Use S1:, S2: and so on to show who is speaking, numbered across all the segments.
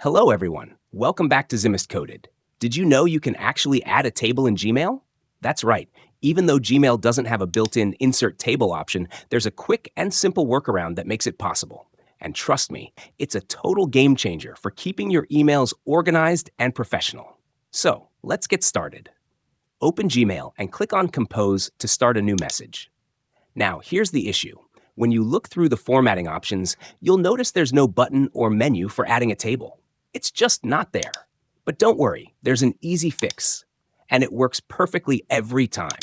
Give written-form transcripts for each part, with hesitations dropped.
S1: Hello, everyone. Welcome back to Zimist Coded. Did you know you can actually add a table in Gmail? That's right. Even though Gmail doesn't have a built-in insert table option, there's a quick and simple workaround that makes it possible. And trust me, it's a total game changer for keeping your emails organized and professional. So, let's get started. Open Gmail and click on Compose to start a new message. Now, here's the issue. When you look through the formatting options, you'll notice there's no button or menu for adding a table. It's just not there. But don't worry, there's an easy fix, and it works perfectly every time.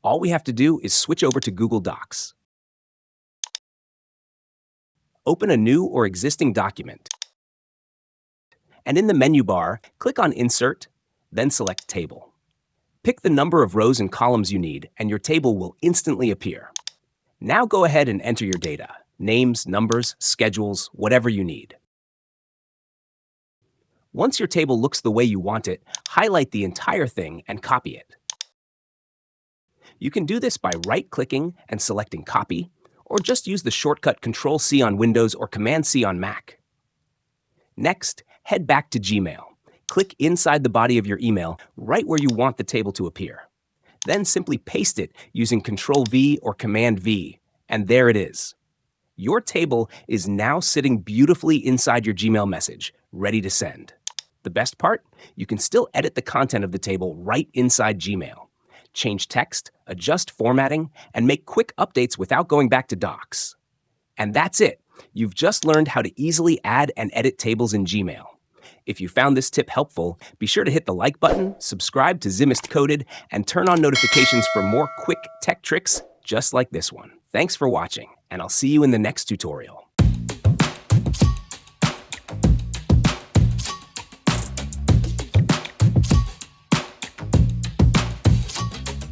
S1: All we have to do is switch over to Google Docs. Open a new or existing document, and in the menu bar, click on Insert, then select Table. Pick the number of rows and columns you need, and your table will instantly appear. Now go ahead and enter your data, names, numbers, schedules, whatever you need. Once your table looks the way you want it, highlight the entire thing and copy it. You can do this by right-clicking and selecting Copy, or just use the shortcut Control-C on Windows or Command-C on Mac. Next, head back to Gmail. Click inside the body of your email right where you want the table to appear. Then simply paste it using Control-V or Command-V, and there it is. Your table is now sitting beautifully inside your Gmail message, ready to send. The best part? You can still edit the content of the table right inside Gmail. Change text, adjust formatting, and make quick updates without going back to Docs. And that's it. You've just learned how to easily add and edit tables in Gmail. If you found this tip helpful, be sure to hit the like button, subscribe to Zimist Coded, and turn on notifications for more quick tech tricks just like this one. Thanks for watching, and I'll see you in the next tutorial.